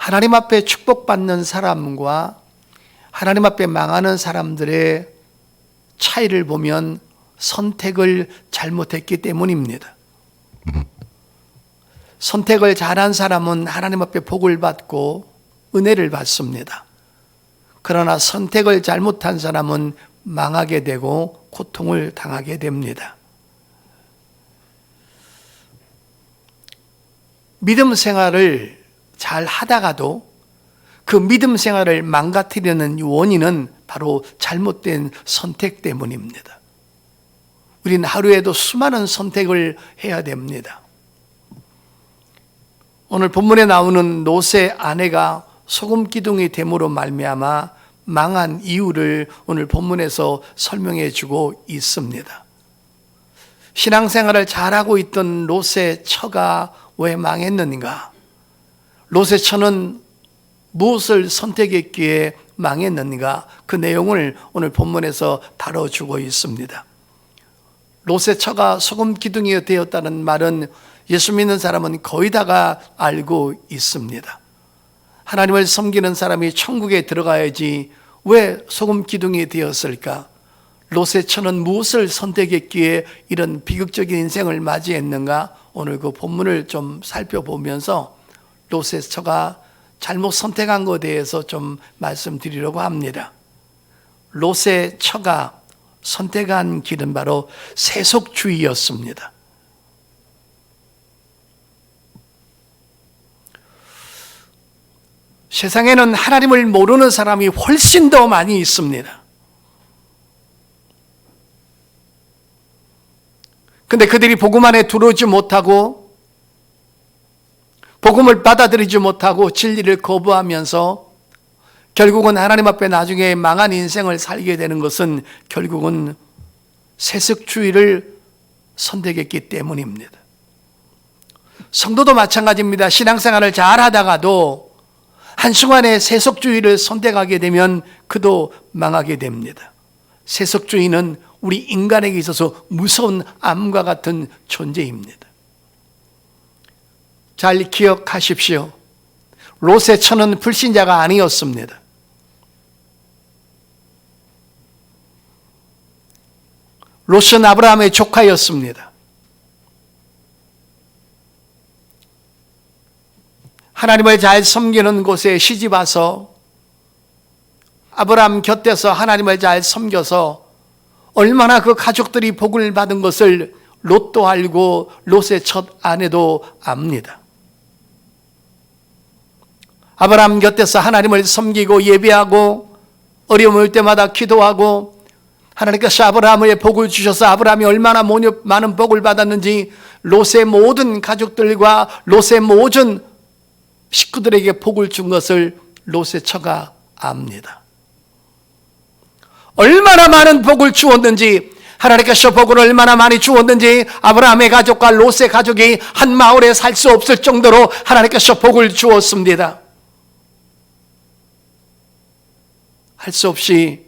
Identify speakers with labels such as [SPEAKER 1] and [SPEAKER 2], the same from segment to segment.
[SPEAKER 1] 하나님 앞에 축복받는 사람과 하나님 앞에 망하는 사람들의 차이를 보면 선택을 잘못했기 때문입니다. 선택을 잘한 사람은 하나님 앞에 복을 받고 은혜를 받습니다. 그러나 선택을 잘못한 사람은 망하게 되고 고통을 당하게 됩니다. 믿음 생활을 잘 하다가도 그 믿음 생활을 망가뜨리는 원인은 바로 잘못된 선택 때문입니다. 우리는 하루에도 수많은 선택을 해야 됩니다. 오늘 본문에 나오는 롯의 아내가 소금 기둥이 됨으로 말미암아 망한 이유를 오늘 본문에서 설명해 주고 있습니다. 신앙생활을 잘하고 있던 롯의 처가 왜 망했는가? 롯의 처는 무엇을 선택했기에 망했는가? 그 내용을 오늘 본문에서 다뤄주고 있습니다. 롯의 처가 소금 기둥이 되었다는 말은 예수 믿는 사람은 거의 다가 알고 있습니다. 하나님을 섬기는 사람이 천국에 들어가야지 왜 소금 기둥이 되었을까? 롯의 처는 무엇을 선택했기에 이런 비극적인 인생을 맞이했는가? 오늘 그 본문을 좀 살펴보면서 롯의 처가 잘못 선택한 것에 대해서 좀 말씀드리려고 합니다. 롯의 처가 선택한 길은 바로 세속주의였습니다. 세상에는 하나님을 모르는 사람이 훨씬 더 많이 있습니다. 근데 그들이 복음 안에 들어오지 못하고 복음을 받아들이지 못하고 진리를 거부하면서 결국은 하나님 앞에 나중에 망한 인생을 살게 되는 것은 결국은 세속주의를 선택했기 때문입니다. 성도도 마찬가지입니다. 신앙생활을 잘 하다가도 한순간에 세속주의를 선택하게 되면 그도 망하게 됩니다. 세속주의는 우리 인간에게 있어서 무서운 암과 같은 존재입니다. 잘 기억하십시오. 롯의 처는 불신자가 아니었습니다. 롯은 아브라함의 조카였습니다. 하나님을 잘 섬기는 곳에 시집와서 아브라함 곁에서 하나님을 잘 섬겨서 얼마나 그 가족들이 복을 받은 것을 롯도 알고 롯의 첫 아내도 압니다. 아브라함 곁에서 하나님을 섬기고 예배하고 어려움 올 때마다 기도하고 하나님께서 아브라함의 복을 주셔서 아브라함이 얼마나 많은 복을 받았는지 롯의 모든 가족들과 롯의 모든 식구들에게 복을 준 것을 롯의 처가 압니다. 얼마나 많은 복을 주었는지, 하나님께서 복을 얼마나 많이 주었는지 아브라함의 가족과 롯의 가족이 한 마을에 살 수 없을 정도로 하나님께서 복을 주었습니다. 할 수 없이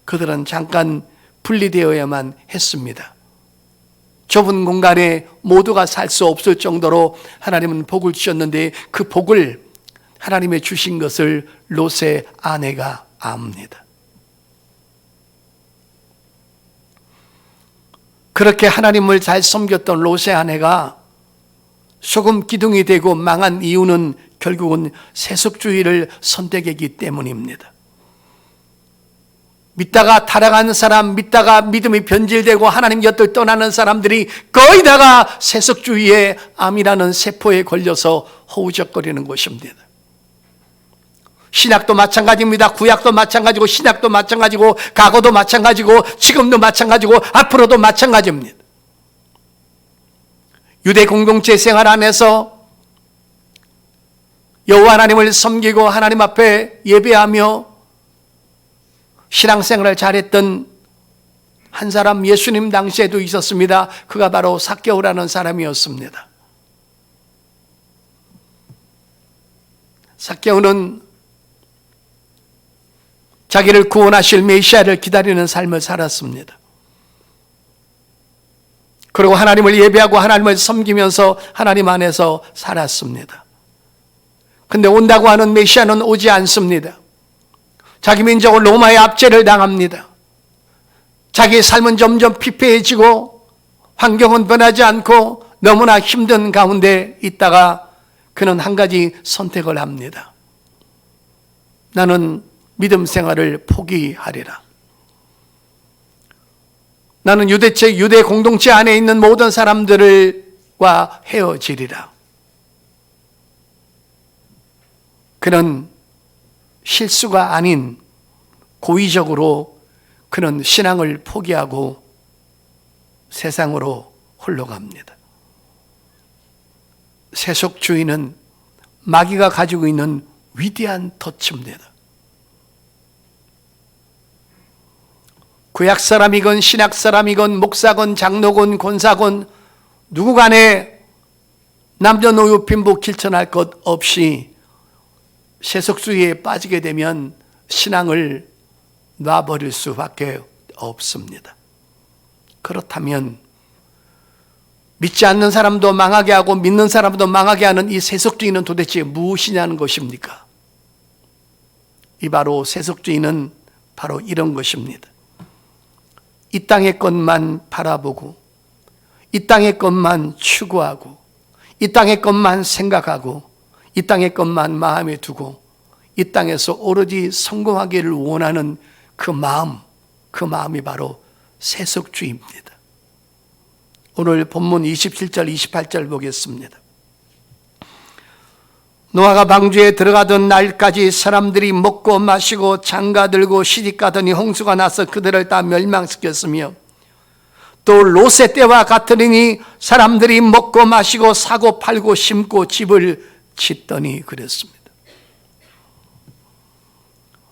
[SPEAKER 1] 그들은 잠깐 분리되어야만 했습니다. 좁은 공간에 모두가 살 수 없을 정도로 하나님은 복을 주셨는데 그 복을 하나님의 주신 것을 롯의 아내가 압니다. 그렇게 하나님을 잘 섬겼던 롯의 아내가 소금 기둥이 되고 망한 이유는 결국은 세속주의를 선택했기 때문입니다. 믿다가 타락하는 사람, 믿다가 믿음이 변질되고 하나님 곁을 떠나는 사람들이 거의 다가 세속주의의 암이라는 세포에 걸려서 허우적거리는 것입니다. 신약도 마찬가지입니다. 구약도 마찬가지고 신약도 마찬가지고 과거도 마찬가지고 지금도 마찬가지고 앞으로도 마찬가지입니다. 유대 공동체 생활 안에서 여호와 하나님을 섬기고 하나님 앞에 예배하며 신앙생활을 잘했던 한 사람 예수님 당시에도 있었습니다. 그가 바로 삭개오라는 사람이었습니다. 삭개오는 자기를 구원하실 메시아를 기다리는 삶을 살았습니다. 그리고 하나님을 예배하고 하나님을 섬기면서 하나님 안에서 살았습니다. 근데 온다고 하는 메시아는 오지 않습니다. 자기 민족은 로마의 압제를 당합니다. 자기의 삶은 점점 피폐해지고 환경은 변하지 않고 너무나 힘든 가운데 있다가 그는 한 가지 선택을 합니다. 나는 믿음 생활을 포기하리라. 나는 유대 공동체 안에 있는 모든 사람들과 헤어지리라. 그는 실수가 아닌 고의적으로 그는 신앙을 포기하고 세상으로 홀로 갑니다. 세속주의는 마귀가 가지고 있는 위대한 덫입니다. 구약 사람이건 신약 사람이건 목사건 장로건 권사건 누구 간에 남녀노소 빈부 길천할 것 없이 세속주의에 빠지게 되면 신앙을 놔버릴 수밖에 없습니다. 그렇다면 믿지 않는 사람도 망하게 하고 믿는 사람도 망하게 하는 이 세속주의는 도대체 무엇이냐는 것입니까? 이 바로 세속주의는 바로 이런 것입니다. 이 땅의 것만 바라보고 이 땅의 것만 추구하고 이 땅의 것만 생각하고 이 땅의 것만 마음에 두고 이 땅에서 오로지 성공하기를 원하는 그 마음이 바로 세속주의입니다. 오늘 본문 27절 28절 보겠습니다. 노아가 방주에 들어가던 날까지 사람들이 먹고 마시고 장가들고 시집가더니 홍수가 나서 그들을 다 멸망시켰으며 또 롯의 때와 같으리니 사람들이 먹고 마시고 사고 팔고 심고 집을 짓더니 그랬습니다.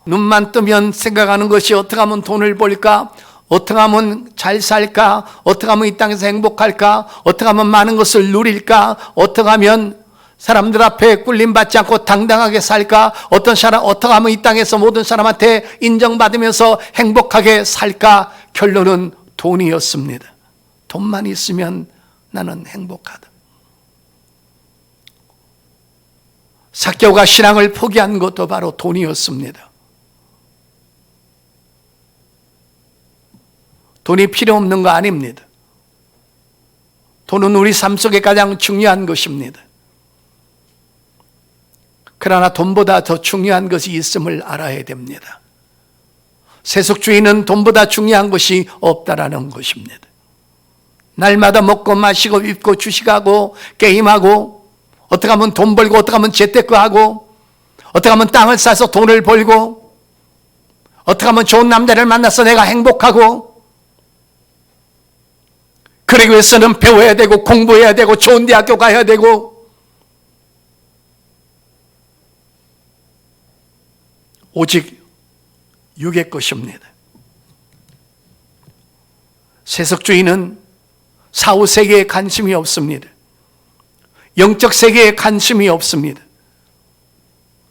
[SPEAKER 1] 눈만 뜨면 생각하는 것이 어떻게 하면 돈을 벌까? 어떻게 하면 잘 살까? 어떻게 하면 이 땅에서 행복할까? 어떻게 하면 많은 것을 누릴까? 어떻게 하면 사람들 앞에 꿀림받지 않고 당당하게 살까? 어떻게 하면 이 땅에서 모든 사람한테 인정받으면서 행복하게 살까? 결론은 돈이었습니다. 돈만 있으면 나는 행복하다. 삭개오가 신앙을 포기한 것도 바로 돈이었습니다. 돈이 필요 없는 거 아닙니다. 돈은 우리 삶 속에 가장 중요한 것입니다. 그러나 돈보다 더 중요한 것이 있음을 알아야 됩니다. 세속주의는 돈보다 중요한 것이 없다라는 것입니다. 날마다 먹고 마시고 입고 주식하고 게임하고 어떻게 하면 돈 벌고 어떻게 하면 재테크하고 어떻게 하면 땅을 사서 돈을 벌고 어떻게 하면 좋은 남자를 만나서 내가 행복하고 그러기 위해서는 배워야 되고 공부해야 되고 좋은 대학교 가야 되고 오직 육의 것입니다. 세속주의는 사후 세계에 관심이 없습니다. 영적 세계에 관심이 없습니다.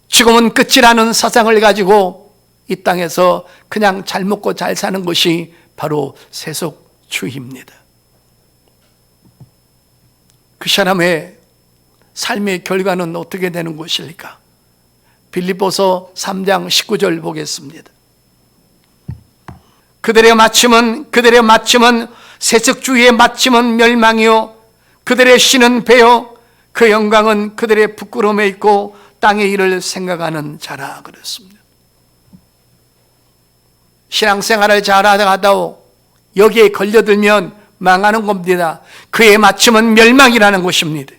[SPEAKER 1] 죽음은 끝이라는 사상을 가지고 이 땅에서 그냥 잘 먹고 잘 사는 것이 바로 세속주의입니다. 그 사람의 삶의 결과는 어떻게 되는 것일까? 빌립보서 3장 19절 보겠습니다. 그들의 마침은 세속주의의 마침은 멸망이요 그들의 신은 배요 그 영광은 그들의 부끄러움에 있고 땅의 일을 생각하는 자라 그랬습니다. 신앙생활을 잘하다가도 여기에 걸려들면 망하는 겁니다. 그의 마침은 멸망이라는 것입니다.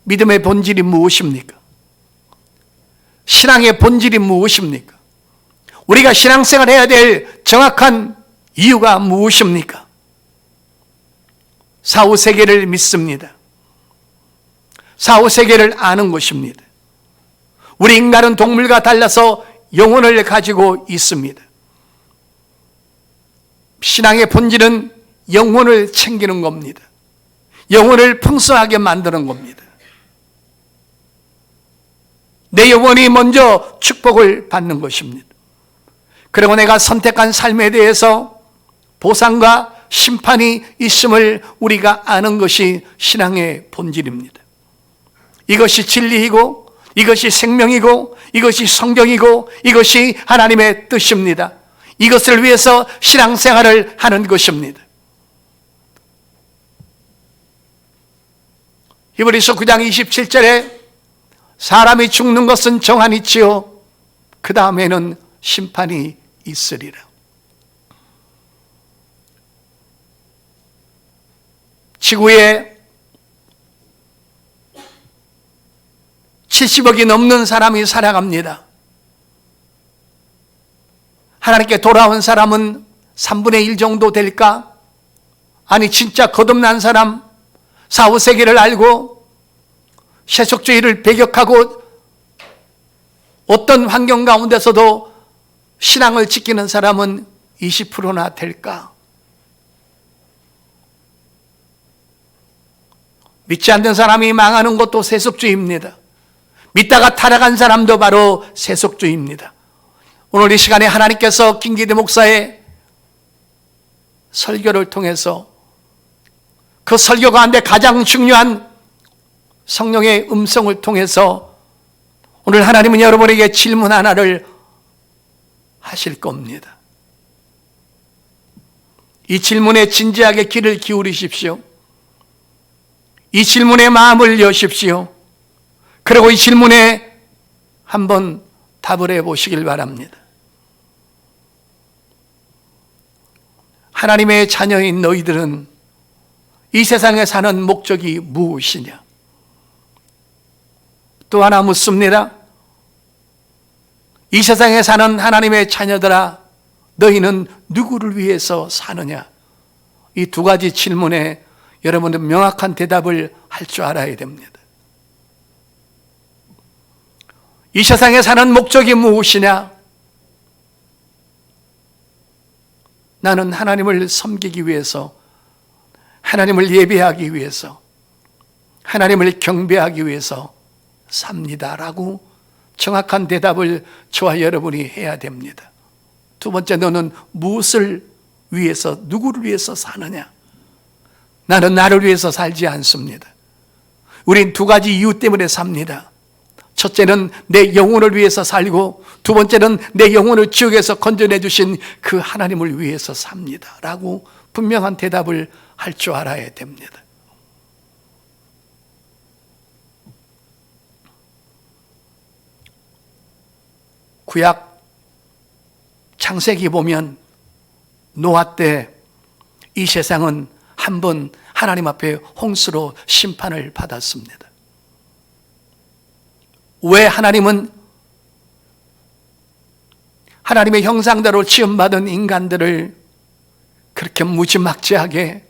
[SPEAKER 1] 믿음의 본질이 무엇입니까? 신앙의 본질이 무엇입니까? 우리가 신앙생활을 해야 될 정확한 이유가 무엇입니까? 사후 세계를 믿습니다. 사후 세계를 아는 것입니다. 우리 인간은 동물과 달라서 영혼을 가지고 있습니다. 신앙의 본질은 영혼을 챙기는 겁니다. 영혼을 풍성하게 만드는 겁니다. 내 영혼이 먼저 축복을 받는 것입니다. 그리고 내가 선택한 삶에 대해서 보상과 심판이 있음을 우리가 아는 것이 신앙의 본질입니다. 이것이 진리이고, 이것이 생명이고, 이것이 성경이고, 이것이 하나님의 뜻입니다. 이것을 위해서 신앙생활을 하는 것입니다. 히브리서 9장 27절에 사람이 죽는 것은 정한이지요, 그 다음에는 심판이 있으리라. 지구에 70억이 넘는 사람이 살아갑니다. 하나님께 돌아온 사람은 3분의 1 정도 될까? 아니, 진짜 거듭난 사람, 사후세계를 알고 세속주의를 배격하고 어떤 환경 가운데서도 신앙을 지키는 사람은 20%나 될까? 믿지 않는 사람이 망하는 것도 세속주의입니다. 믿다가 타락한 사람도 바로 세속주의입니다. 오늘 이 시간에 하나님께서 김기대 목사의 설교를 통해서 그 설교 가운데 가장 중요한 성령의 음성을 통해서 오늘 하나님은 여러분에게 질문 하나를 하실 겁니다. 이 질문에 진지하게 귀를 기울이십시오. 이 질문에 마음을 여십시오. 그리고 이 질문에 한번 답을 해보시길 바랍니다. 하나님의 자녀인 너희들은 이 세상에 사는 목적이 무엇이냐? 또 하나 묻습니다. 이 세상에 사는 하나님의 자녀들아, 너희는 누구를 위해서 사느냐? 이 두 가지 질문에 여러분은 명확한 대답을 할 줄 알아야 됩니다. 이 세상에 사는 목적이 무엇이냐? 나는 하나님을 섬기기 위해서, 하나님을 예배하기 위해서, 하나님을 경배하기 위해서 삽니다라고 정확한 대답을 저와 여러분이 해야 됩니다. 두 번째, 너는 무엇을 위해서, 누구를 위해서 사느냐? 나는 나를 위해서 살지 않습니다. 우린 두 가지 이유 때문에 삽니다. 첫째는 내 영혼을 위해서 살고, 두 번째는 내 영혼을 지옥에서 건져내 주신 그 하나님을 위해서 삽니다 라고 분명한 대답을 할 줄 알아야 됩니다. 구약 창세기 보면 노아 때 이 세상은 한번 하나님 앞에 홍수로 심판을 받았습니다. 왜 하나님은 하나님의 형상대로 지음받은 인간들을 그렇게 무지막지하게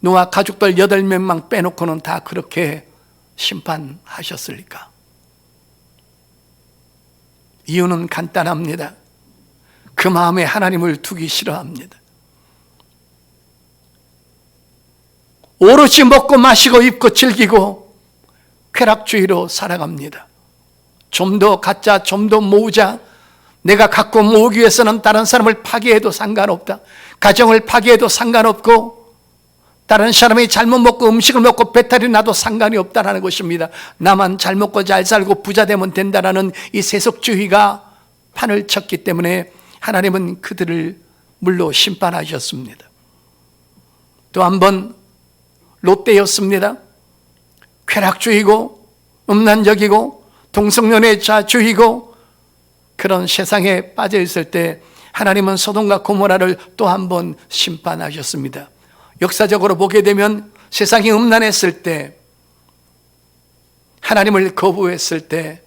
[SPEAKER 1] 노아 가족들 8명만 빼놓고는 다 그렇게 심판하셨을까? 이유는 간단합니다. 그 마음에 하나님을 두기 싫어합니다. 오롯이 먹고 마시고 입고 즐기고 쾌락주의로 살아갑니다. 좀 더 갖자, 좀 더 모으자. 내가 갖고 모으기 위해서는 다른 사람을 파괴해도 상관없다. 가정을 파괴해도 상관없고, 다른 사람이 잘못 먹고 음식을 먹고 배탈이 나도 상관이 없다는 것입니다. 나만 잘 먹고 잘 살고 부자 되면 된다는 이 세속주의가 판을 쳤기 때문에 하나님은 그들을 물로 심판하셨습니다. 또 한 번 롯데였습니다. 쾌락주의고 음란적이고 동성연애자주의고 그런 세상에 빠져 있을 때 하나님은 소돔과 고모라를 또 한 번 심판하셨습니다. 역사적으로 보게 되면 세상이 음란했을 때, 하나님을 거부했을 때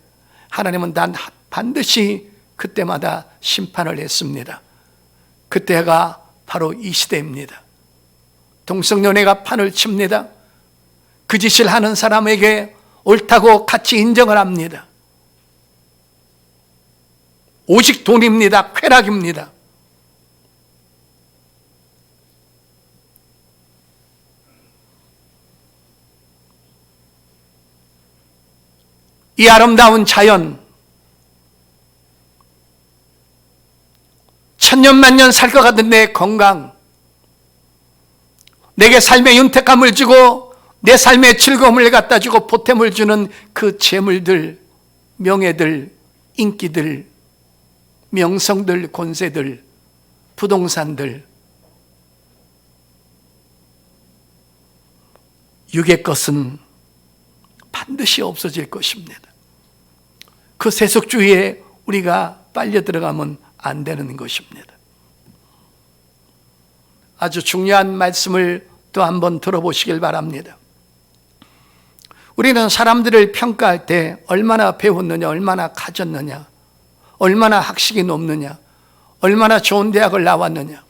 [SPEAKER 1] 하나님은 반드시 그때마다 심판을 했습니다. 그때가 바로 이 시대입니다. 동성연애가 판을 칩니다. 그 짓을 하는 사람에게 옳다고 같이 인정을 합니다. 오직 돈입니다. 쾌락입니다. 이 아름다운 자연, 천년 만년 살 것 같은 내 건강, 내게 삶의 윤택함을 주고 내 삶의 즐거움을 갖다 주고 보탬을 주는 그 재물들, 명예들, 인기들, 명성들, 권세들, 부동산들, 육의 것은 반드시 없어질 것입니다. 그 세속주의에 우리가 빨려 들어가면 안 되는 것입니다. 아주 중요한 말씀을 또 한번 들어보시길 바랍니다. 우리는 사람들을 평가할 때 얼마나 배웠느냐, 얼마나 가졌느냐, 얼마나 학식이 높느냐, 얼마나 좋은 대학을 나왔느냐,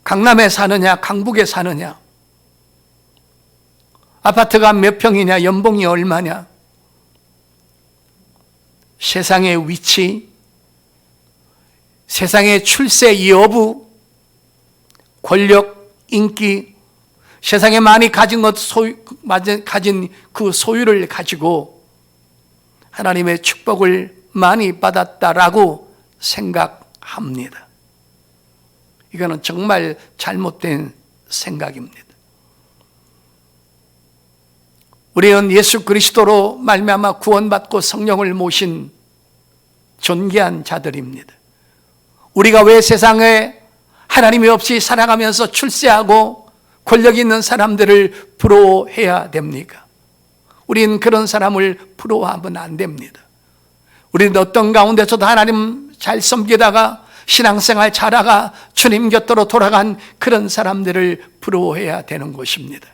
[SPEAKER 1] 강남에 사느냐, 강북에 사느냐, 아파트가 몇 평이냐, 연봉이 얼마냐, 세상의 위치, 세상의 출세 여부, 권력, 인기, 세상에 많이 가진 가진 그 소유를 가지고 하나님의 축복을 많이 받았다라고 생각합니다. 이거는 정말 잘못된 생각입니다. 우리는 예수 그리스도로 말미암아 구원받고 성령을 모신 존귀한 자들입니다. 우리가 왜 세상에 하나님이 없이 살아가면서 출세하고 권력 있는 사람들을 부러워해야 됩니까? 우리는 그런 사람을 부러워하면 안 됩니다. 우리는 어떤 가운데서도 하나님 잘 섬기다가 신앙생활 잘하가 주님 곁으로 돌아간 그런 사람들을 부러워해야 되는 것입니다.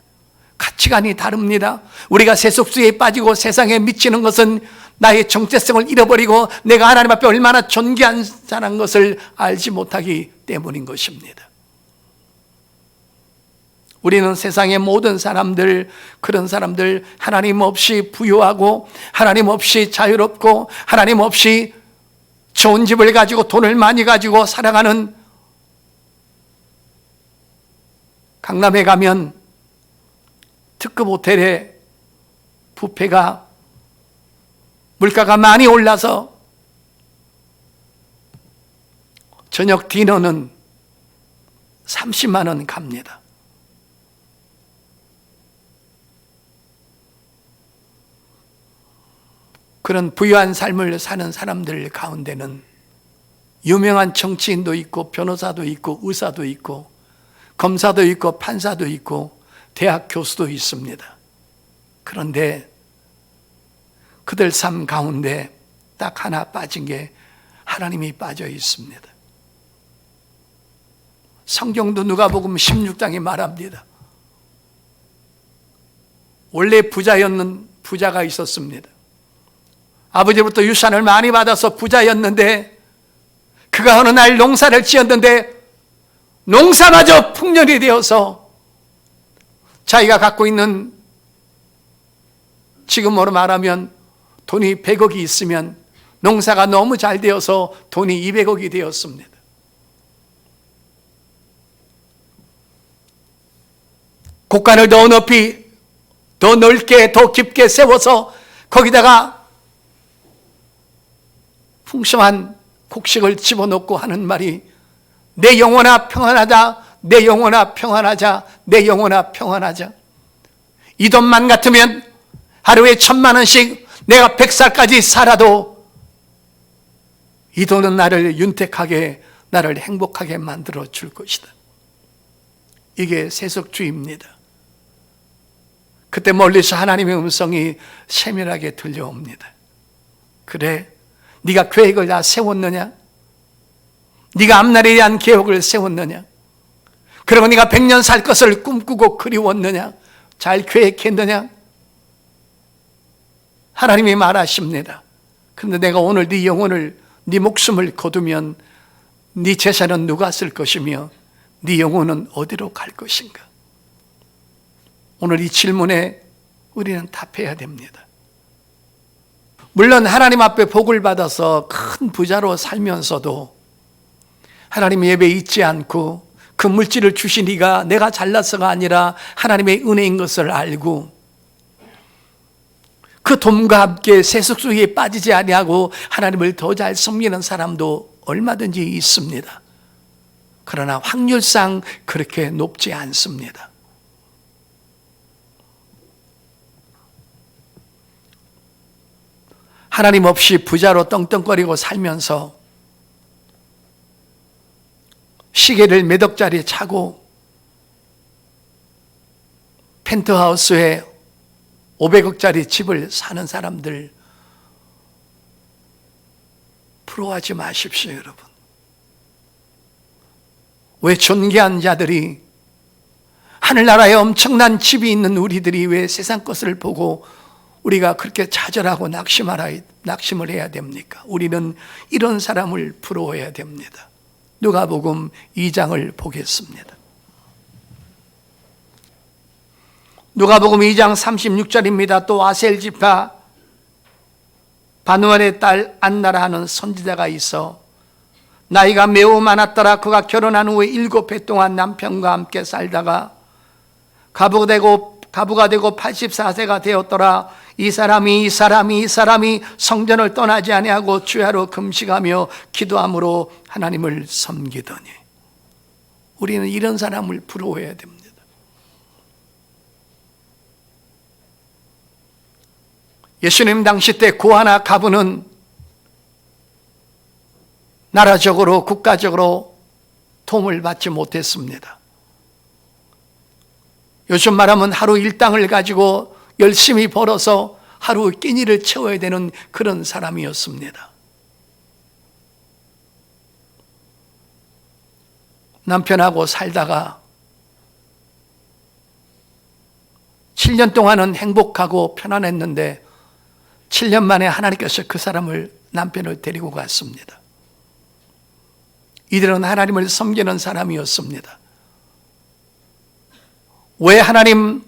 [SPEAKER 1] 가치관이 다릅니다. 우리가 세속주의에 빠지고 세상에 미치는 것은 나의 정체성을 잃어버리고 내가 하나님 앞에 얼마나 존귀한 자라는 것을 알지 못하기 때문인 것입니다. 우리는 세상의 모든 사람들, 그런 사람들 하나님 없이 부유하고 하나님 없이 자유롭고 하나님 없이 좋은 집을 가지고 돈을 많이 가지고 살아가는, 강남에 가면 특급 호텔에 뷔페가 물가가 많이 올라서 저녁 디너는 30만 원 갑니다. 그런 부유한 삶을 사는 사람들 가운데는 유명한 정치인도 있고 변호사도 있고 의사도 있고 검사도 있고 판사도 있고 대학 교수도 있습니다. 그런데 그들 삶 가운데 딱 하나 빠진 게 하나님이 빠져 있습니다. 성경도 누가복음 16장에 말합니다. 원래 부자가 있었습니다. 아버지로부터 유산을 많이 받아서 부자였는데 그가 어느 날 농사를 지었는데 농사마저 풍년이 되어서 자기가 갖고 있는, 지금으로 말하면 돈이 100억이 있으면 농사가 너무 잘 되어서 돈이 200억이 되었습니다. 곡간을 더 높이, 더 넓게, 더 깊게 세워서 거기다가 풍성한 곡식을 집어넣고 하는 말이 내 영혼아 평안하자, 내 영혼아 평안하자, 내 영혼아 평안하자. 이 돈만 같으면 하루에 1,000만 원씩 내가 100살까지 살아도 이 돈은 나를 윤택하게, 나를 행복하게 만들어 줄 것이다. 이게 세속주의입니다. 그때 멀리서 하나님의 음성이 세밀하게 들려옵니다. 그래, 네가 계획을 다 세웠느냐? 네가 앞날에 대한 계획을 세웠느냐? 그리고 네가 100년 살 것을 꿈꾸고 그리웠느냐? 잘 계획했느냐? 하나님이 말하십니다. 그런데 내가 오늘 네 영혼을, 네 목숨을 거두면 네 재산은 누가 쓸 것이며 네 영혼은 어디로 갈 것인가? 오늘 이 질문에 우리는 답해야 됩니다. 물론 하나님 앞에 복을 받아서 큰 부자로 살면서도 하나님 예배 잊지 않고 그 물질을 주신 이가 내가 잘나서가 아니라 하나님의 은혜인 것을 알고 그 돈과 함께 세속주의에 빠지지 아니하고 하나님을 더 잘 섬기는 사람도 얼마든지 있습니다. 그러나 확률상 그렇게 높지 않습니다. 하나님 없이 부자로 떵떵거리고 살면서 시계를 몇 억짜리 차고 펜트하우스에 500억짜리 집을 사는 사람들 부러워하지 마십시오, 여러분. 왜 존귀한 자들이, 하늘나라에 엄청난 집이 있는 우리들이 왜 세상 것을 보고 우리가 그렇게 좌절하고 낙심을 해야 됩니까? 우리는 이런 사람을 부러워해야 됩니다. 누가복음 2장을 보겠습니다. 누가복음 2장 36절입니다. 또 아셀 지파 바누엘의 딸 안나라 하는 선지자가 있어 나이가 매우 많았더라. 그가 결혼한 후에 7해 동안 남편과 함께 살다가 가부가 되고 84세가 되었더라. 이 사람이 성전을 떠나지 아니하고 주야로 금식하며 기도함으로 하나님을 섬기더니. 우리는 이런 사람을 부러워해야 됩니다. 예수님 당시 때 고아나 가부는 나라적으로 국가적으로 도움을 받지 못했습니다. 요즘 말하면 하루 일당을 가지고 열심히 벌어서 하루 끼니를 채워야 되는 그런 사람이었습니다. 남편하고 살다가 7년 동안은 행복하고 편안했는데 7년 만에 하나님께서 그 남편을 데리고 갔습니다. 이들은 하나님을 섬기는 사람이었습니다. 왜 하나님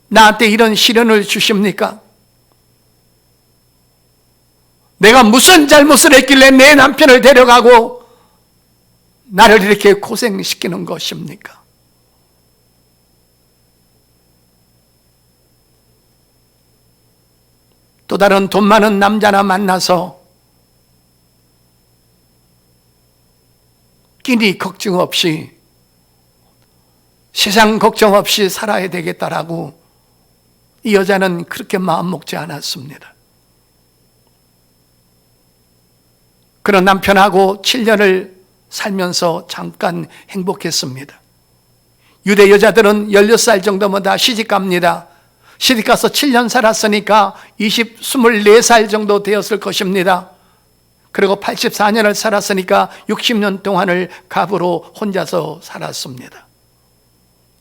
[SPEAKER 1] 나한테 이런 시련을 주십니까? 내가 무슨 잘못을 했길래 내 남편을 데려가고 나를 이렇게 고생시키는 것입니까? 또 다른 돈 많은 남자나 만나서 끼니 걱정 없이 세상 걱정 없이 살아야 되겠다라고 이 여자는 그렇게 마음먹지 않았습니다. 그런 남편하고 7년을 살면서 잠깐 행복했습니다. 유대 여자들은 16살 정도면 다 시집갑니다. 시집가서 7년 살았으니까 24살 정도 되었을 것입니다. 그리고 84년을 살았으니까 60년 동안을 갑으로 혼자서 살았습니다.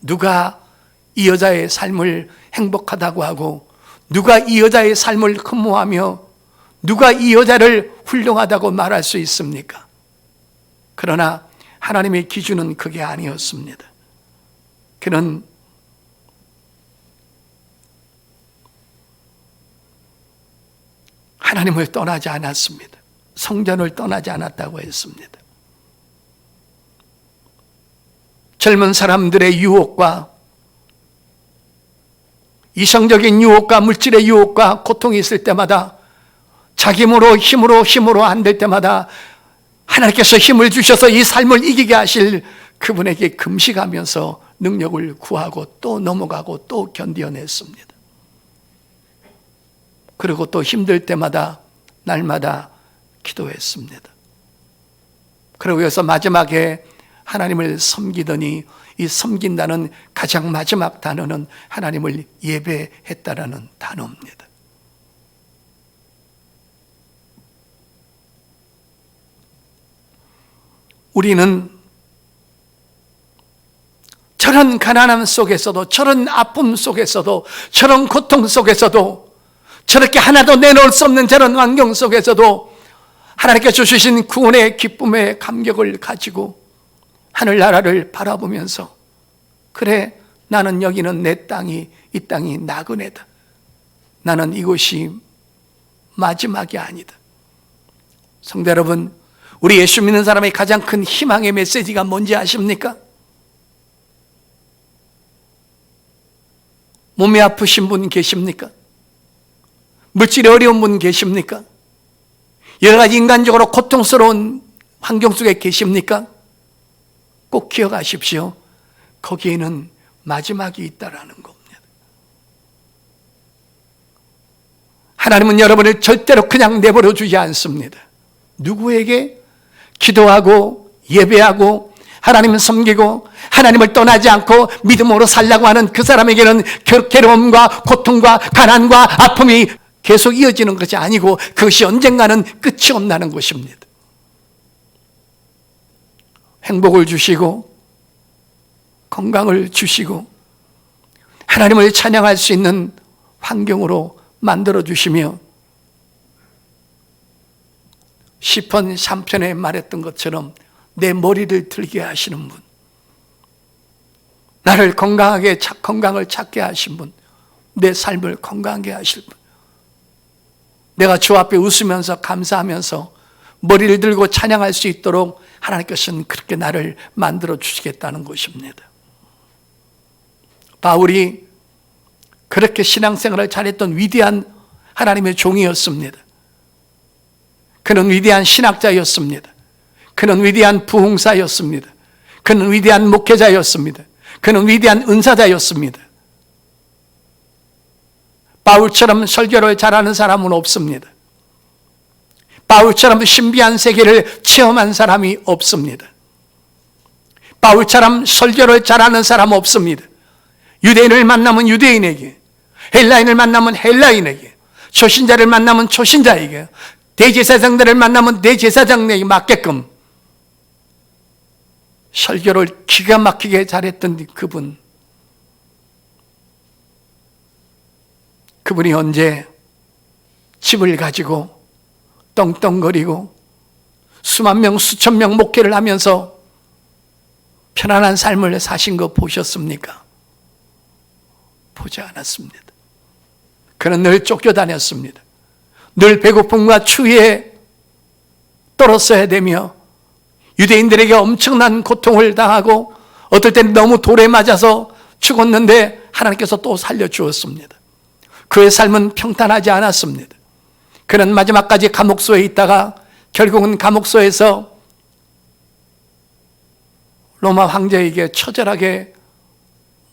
[SPEAKER 1] 누가 이 여자의 삶을 행복하다고 하고, 누가 이 여자의 삶을 흠모하며, 누가 이 여자를 훌륭하다고 말할 수 있습니까? 그러나 하나님의 기준은 그게 아니었습니다. 그는 하나님을 떠나지 않았습니다. 성전을 떠나지 않았다고 했습니다. 젊은 사람들의 유혹과 이성적인 유혹과 물질의 유혹과 고통이 있을 때마다 자기 힘으로 안 될 때마다 하나님께서 힘을 주셔서 이 삶을 이기게 하실 그분에게 금식하면서 능력을 구하고 또 넘어가고 또 견뎌냈습니다. 그리고 또 힘들 때마다 날마다 기도했습니다. 그리고 여기서 마지막에 하나님을 섬기더니, 이 섬긴다는 가장 마지막 단어는 하나님을 예배했다라는 단어입니다. 우리는 저런 가난함 속에서도, 저런 아픔 속에서도, 저런 고통 속에서도, 저렇게 하나도 내놓을 수 없는 저런 환경 속에서도 하나님께서 주신 구원의 기쁨의 감격을 가지고 하늘나라를 바라보면서, 그래, 나는 여기는 내 땅이, 이 땅이 나그네다. 나는 이곳이 마지막이 아니다. 성도 여러분, 우리 예수 믿는 사람의 가장 큰 희망의 메시지가 뭔지 아십니까? 몸이 아프신 분 계십니까? 물질이 어려운 분 계십니까? 여러 가지 인간적으로 고통스러운 환경 속에 계십니까? 꼭 기억하십시오. 거기에는 마지막이 있다라는 겁니다. 하나님은 여러분을 절대로 그냥 내버려 두지 않습니다. 누구에게? 기도하고 예배하고 하나님을 섬기고 하나님을 떠나지 않고 믿음으로 살려고 하는 그 사람에게는 괴로움과 고통과 가난과 아픔이 계속 이어지는 것이 아니고 그것이 언젠가는 끝이 온다는 것입니다. 행복을 주시고 건강을 주시고 하나님을 찬양할 수 있는 환경으로 만들어 주시며 시편 3편에 말했던 것처럼 내 머리를 들게 하시는 분, 나를 건강을 찾게 하신 분, 내 삶을 건강하게 하실 분, 내가 주 앞에 웃으면서 감사하면서 머리를 들고 찬양할 수 있도록 하나님께서는 그렇게 나를 만들어 주시겠다는 것입니다. 바울이 그렇게 신앙생활을 잘했던 위대한 하나님의 종이었습니다. 그는 위대한 신학자였습니다. 그는 위대한 부흥사였습니다. 그는 위대한 목회자였습니다. 그는 위대한 은사자였습니다. 바울처럼 설교를 잘하는 사람은 없습니다. 바울처럼 신비한 세계를 체험한 사람이 없습니다. 바울처럼 설교를 잘하는 사람은 없습니다. 유대인을 만나면 유대인에게, 헬라인을 만나면 헬라인에게, 초신자를 만나면 초신자에게, 대제사장들을 만나면 대제사장에게 맞게끔 설교를 기가 막히게 잘했던 그분이 언제 집을 가지고 떵떵거리고 수만 명 수천 명 목회를 하면서 편안한 삶을 사신 거 보셨습니까? 보지 않았습니다. 그는 늘 쫓겨다녔습니다. 늘 배고픔과 추위에 떨었어야 되며 유대인들에게 엄청난 고통을 당하고 어떨 때는 너무 돌에 맞아서 죽었는데 하나님께서 또 살려주었습니다. 그의 삶은 평탄하지 않았습니다. 그는 마지막까지 감옥소에 있다가 결국은 감옥소에서 로마 황제에게 처절하게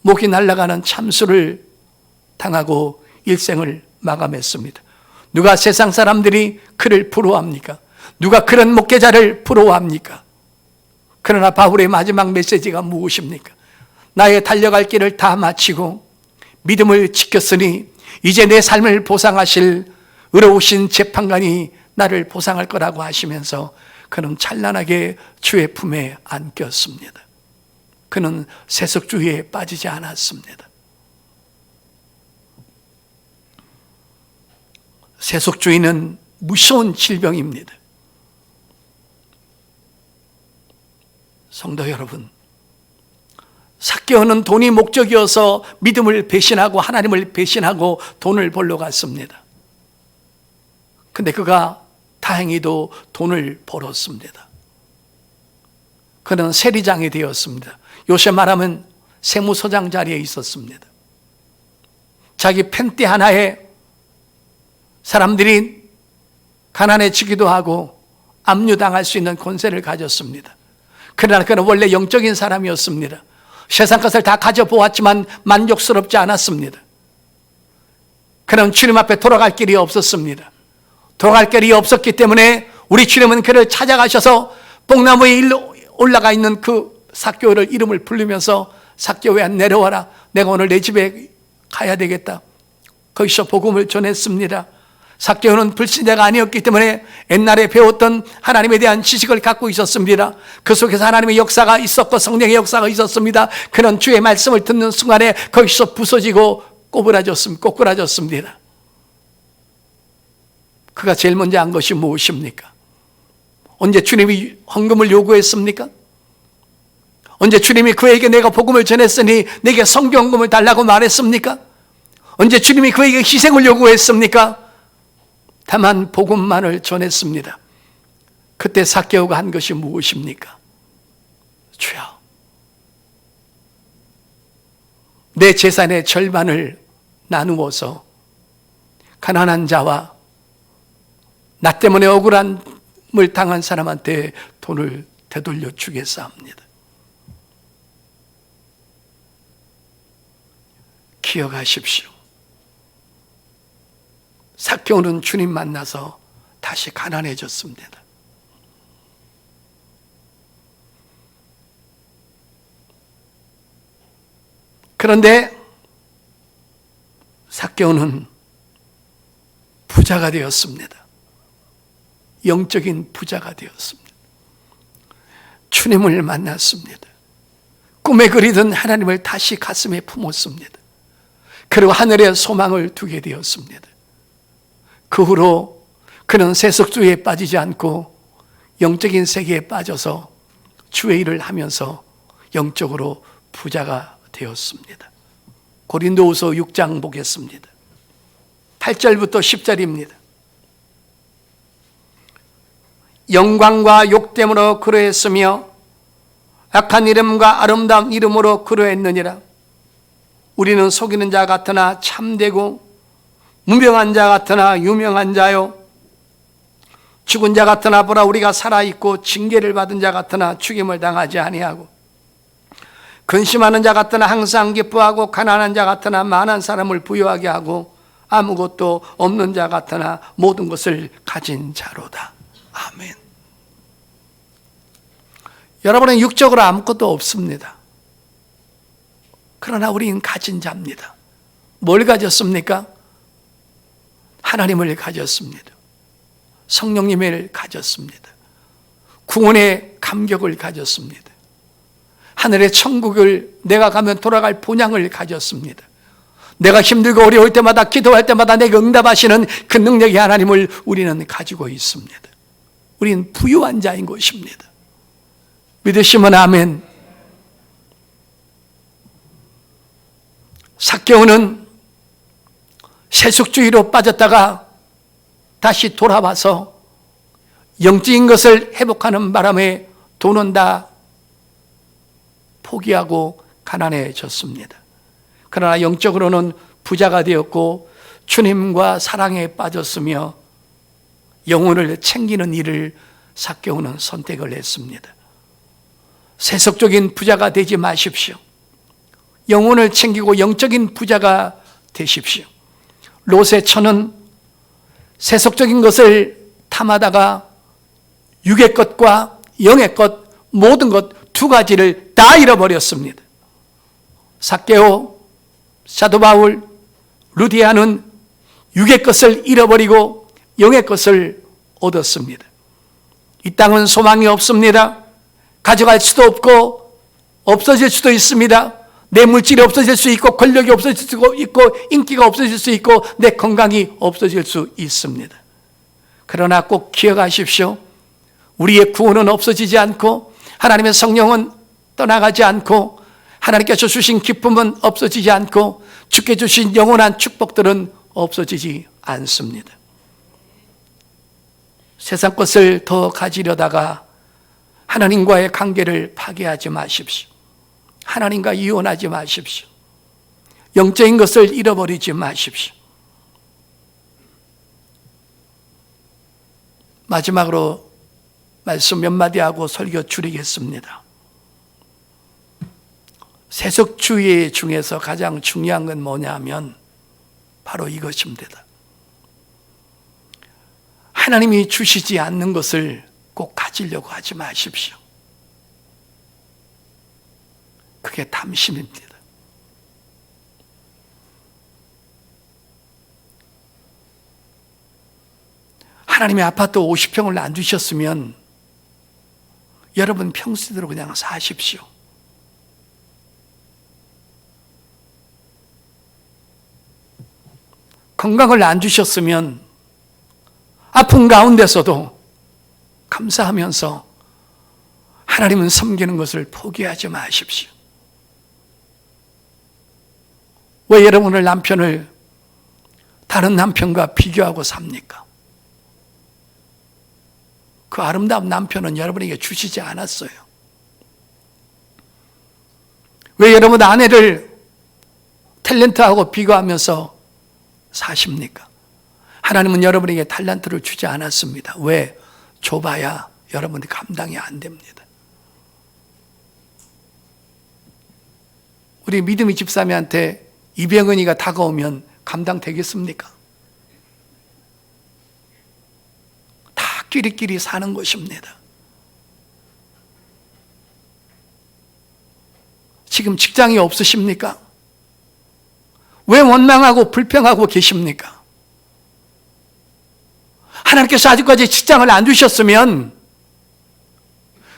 [SPEAKER 1] 목이 날아가는 참수를 당하고 일생을 마감했습니다. 누가 세상 사람들이 그를 부러워합니까? 누가 그런 목회자를 부러워합니까? 그러나 바울의 마지막 메시지가 무엇입니까? 나의 달려갈 길을 다 마치고 믿음을 지켰으니 이제 내 삶을 보상하실 의로우신 재판관이 나를 보상할 거라고 하시면서 그는 찬란하게 주의 품에 안겼습니다. 그는 세속주의에 빠지지 않았습니다. 세속주의는 무서운 질병입니다. 성도 여러분, 삭개오는 돈이 목적이어서 믿음을 배신하고 하나님을 배신하고 돈을 벌러 갔습니다. 근데 그가 다행히도 돈을 벌었습니다. 그는 세리장이 되었습니다. 요새 말하면 세무서장 자리에 있었습니다. 자기 펜대 하나에 사람들이 가난해지기도 하고 압류당할 수 있는 권세를 가졌습니다. 그러나 그는 원래 영적인 사람이었습니다. 세상 것을 다 가져보았지만 만족스럽지 않았습니다. 그는 주님 앞에 돌아갈 길이 없었습니다. 돌아갈 길이 없었기 때문에 우리 주님은 그를 찾아가셔서 뽕나무에 올라가 있는 그 삭개오를 이름을 부르면서 삭개오야 내려와라. 내가 오늘 내 집에 가야 되겠다. 거기서 복음을 전했습니다. 삭개오는 불신자가 아니었기 때문에 옛날에 배웠던 하나님에 대한 지식을 갖고 있었습니다. 그 속에서 하나님의 역사가 있었고 성령의 역사가 있었습니다. 그는 주의 말씀을 듣는 순간에 거기서 부서지고 꼬꾸라졌습니다. 그가 제일 먼저 한 것이 무엇입니까? 언제 주님이 헌금을 요구했습니까? 언제 주님이 그에게 내가 복음을 전했으니 내게 성경금을 달라고 말했습니까? 언제 주님이 그에게 희생을 요구했습니까? 다만 복음만을 전했습니다. 그때 삭개오가 한 것이 무엇입니까? 주여, 내 재산의 절반을 나누어서 가난한 자와 나 때문에 억울함을 당한 사람한테 돈을 되돌려 주겠사옵니다. 기억하십시오. 삭개오는 주님 만나서 다시 가난해졌습니다. 그런데 삭개오는 부자가 되었습니다. 영적인 부자가 되었습니다. 주님을 만났습니다. 꿈에 그리던 하나님을 다시 가슴에 품었습니다. 그리고 하늘에 소망을 두게 되었습니다. 그 후로 그는 세속주의에 빠지지 않고 영적인 세계에 빠져서 주의 일을 하면서 영적으로 부자가 되었습니다. 고린도후서 6장 보겠습니다. 8절부터 10절입니다. 영광과 욕됨으로 그러했으며 악한 이름과 아름다운 이름으로 그러했느니라. 우리는 속이는 자 같으나 참되고 무명한 자 같으나 유명한 자요, 죽은 자 같으나 보라 우리가 살아있고 징계를 받은 자 같으나 죽임을 당하지 아니하고 근심하는 자 같으나 항상 기뻐하고 가난한 자 같으나 많은 사람을 부유하게 하고 아무것도 없는 자 같으나 모든 것을 가진 자로다. 아멘. 여러분은 육적으로 아무것도 없습니다. 그러나 우리는 가진 자입니다. 뭘 가졌습니까? 하나님을 가졌습니다. 성령님을 가졌습니다. 구원의 감격을 가졌습니다. 하늘의 천국을 내가 가면 돌아갈 본향을 가졌습니다. 내가 힘들고 어려울 때마다 기도할 때마다 내게 응답하시는 그 능력의 하나님을 우리는 가지고 있습니다. 우리는 부유한 자인 것입니다. 믿으시면 아멘. 삭개오는 세속주의로 빠졌다가 다시 돌아와서 영적인 것을 회복하는 바람에 돈은 다 포기하고 가난해졌습니다. 그러나 영적으로는 부자가 되었고 주님과 사랑에 빠졌으며 영혼을 챙기는 일을 삭개오는 선택을 했습니다. 세속적인 부자가 되지 마십시오. 영혼을 챙기고 영적인 부자가 되십시오. 롯의 처는 세속적인 것을 탐하다가 육의 것과 영의 것, 모든 것 두 가지를 다 잃어버렸습니다. 삭개오, 사도 바울, 루디아는 육의 것을 잃어버리고 영의 것을 얻었습니다. 이 땅은 소망이 없습니다. 가져갈 수도 없고 없어질 수도 있습니다. 내 물질이 없어질 수 있고 권력이 없어질 수 있고 인기가 없어질 수 있고 내 건강이 없어질 수 있습니다. 그러나 꼭 기억하십시오. 우리의 구원은 없어지지 않고 하나님의 성령은 떠나가지 않고 하나님께서 주신 기쁨은 없어지지 않고 주께 주신 영원한 축복들은 없어지지 않습니다. 세상 것을 더 가지려다가 하나님과의 관계를 파괴하지 마십시오. 하나님과 이혼하지 마십시오. 영적인 것을 잃어버리지 마십시오. 마지막으로 말씀 몇 마디 하고 설교 줄이겠습니다. 세속주의 중에서 가장 중요한 건 뭐냐면 바로 이것입니다. 하나님이 주시지 않는 것을 꼭 가지려고 하지 마십시오. 그게 탐심입니다. 하나님의 아파트 50평을 안 주셨으면 여러분 평소대로 그냥 사십시오. 건강을 안 주셨으면 아픈 가운데서도 감사하면서 하나님은 섬기는 것을 포기하지 마십시오. 왜 여러분의 남편을 다른 남편과 비교하고 삽니까? 그 아름다운 남편은 여러분에게 주시지 않았어요. 왜 여러분 아내를 탤런트하고 비교하면서 사십니까? 하나님은 여러분에게 탤런트를 주지 않았습니다. 왜? 좁아야 여러분이 감당이 안 됩니다. 우리 믿음의 집사님한테 200원이가 다가오면 감당되겠습니까? 다 끼리끼리 사는 것입니다. 지금 직장이 없으십니까? 왜 원망하고 불평하고 계십니까? 하나님께서 아직까지 직장을 안 주셨으면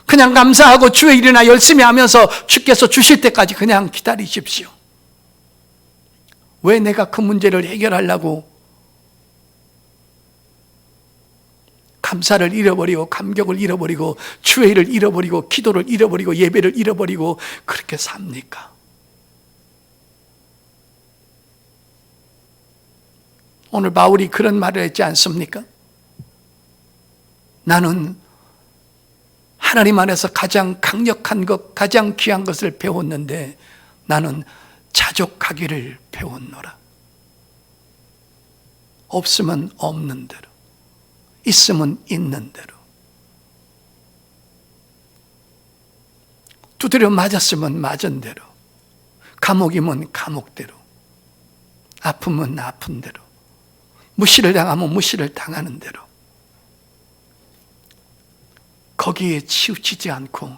[SPEAKER 1] 그냥 감사하고 주의 일이나 열심히 하면서 주께서 주실 때까지 그냥 기다리십시오. 왜 내가 그 문제를 해결하려고 감사를 잃어버리고 감격을 잃어버리고 주의 일을 잃어버리고 기도를 잃어버리고 예배를 잃어버리고 그렇게 삽니까? 오늘 바울이 그런 말을 했지 않습니까? 나는 하나님 안에서 가장 강력한 것, 가장 귀한 것을 배웠는데 나는 자족하기를 배웠노라. 없으면 없는 대로, 있으면 있는 대로. 두드려 맞았으면 맞은 대로, 감옥이면 감옥대로, 아프면 아픈 대로, 무시를 당하면 무시를 당하는 대로 거기에 치우치지 않고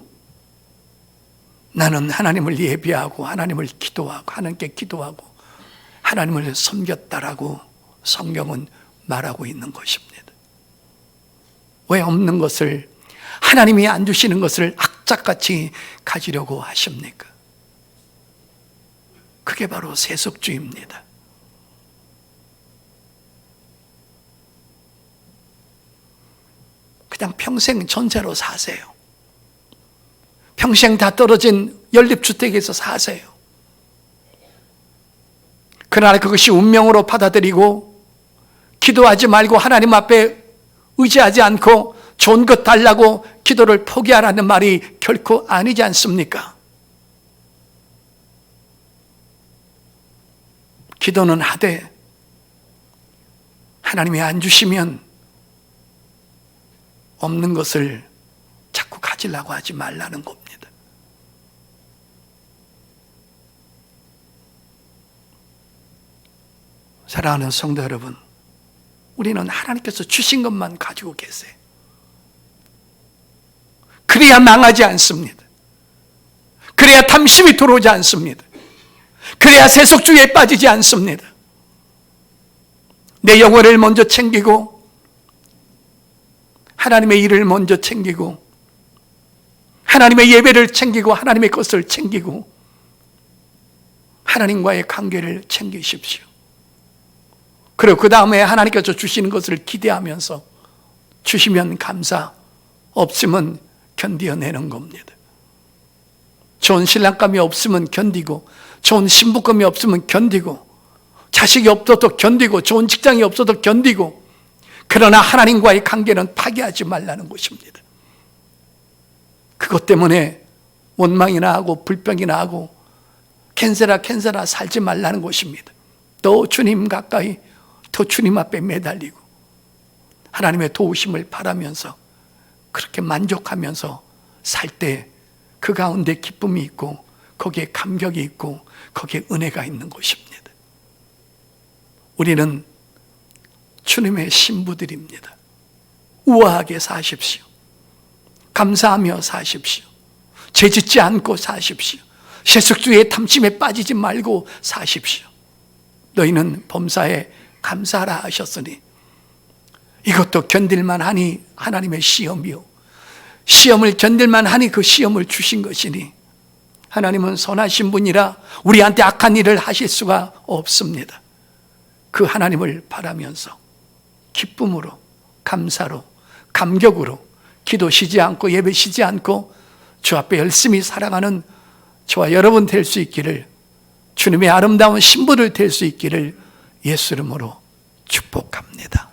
[SPEAKER 1] 나는 하나님을 예배하고 하나님을 기도하고 하나님께 기도하고 하나님을 섬겼다라고 성경은 말하고 있는 것입니다. 왜 없는 것을, 하나님이 안 주시는 것을 악착같이 가지려고 하십니까? 그게 바로 세속주의입니다. 그냥 평생 전세로 사세요. 평생 다 떨어진 연립주택에서 사세요. 그러나 그것이 운명으로 받아들이고 기도하지 말고 하나님 앞에 의지하지 않고 좋은 것 달라고 기도를 포기하라는 말이 결코 아니지 않습니까? 기도는 하되 하나님이 안 주시면 없는 것을 자꾸 가지려고 하지 말라는 겁니다. 사랑하는 성도 여러분, 우리는 하나님께서 주신 것만 가지고 계세요. 그래야 망하지 않습니다. 그래야 탐심이 들어오지 않습니다. 그래야 세속주의에 빠지지 않습니다. 내 영혼을 먼저 챙기고 하나님의 일을 먼저 챙기고 하나님의 예배를 챙기고 하나님의 것을 챙기고 하나님과의 관계를 챙기십시오. 그리고 그 다음에 하나님께서 주시는 것을 기대하면서 주시면 감사, 없으면 견디어내는 겁니다. 좋은 신랑감이 없으면 견디고 좋은 신부감이 없으면 견디고 자식이 없어도 견디고 좋은 직장이 없어도 견디고, 그러나 하나님과의 관계는 파괴하지 말라는 것입니다. 그것 때문에 원망이나 하고 불평이나 하고 캔세라 살지 말라는 것입니다. 더 주님 가까이, 더 주님 앞에 매달리고 하나님의 도우심을 바라면서 그렇게 만족하면서 살 때 그 가운데 기쁨이 있고 거기에 감격이 있고 거기에 은혜가 있는 것입니다. 우리는 주님의 신부들입니다. 우아하게 사십시오. 감사하며 사십시오. 죄짓지 않고 사십시오. 세속주의의 탐심에 빠지지 말고 사십시오. 너희는 범사에 감사하라 하셨으니 이것도 견딜만 하니 하나님의 시험이요, 시험을 견딜만 하니 그 시험을 주신 것이니 하나님은 선하신 분이라 우리한테 악한 일을 하실 수가 없습니다. 그 하나님을 바라면서 기쁨으로, 감사로, 감격으로 기도 쉬지 않고 예배 쉬지 않고 주 앞에 열심히 살아가는 저와 여러분 될 수 있기를, 주님의 아름다운 신부를 될 수 있기를 예수 이름으로 축복합니다.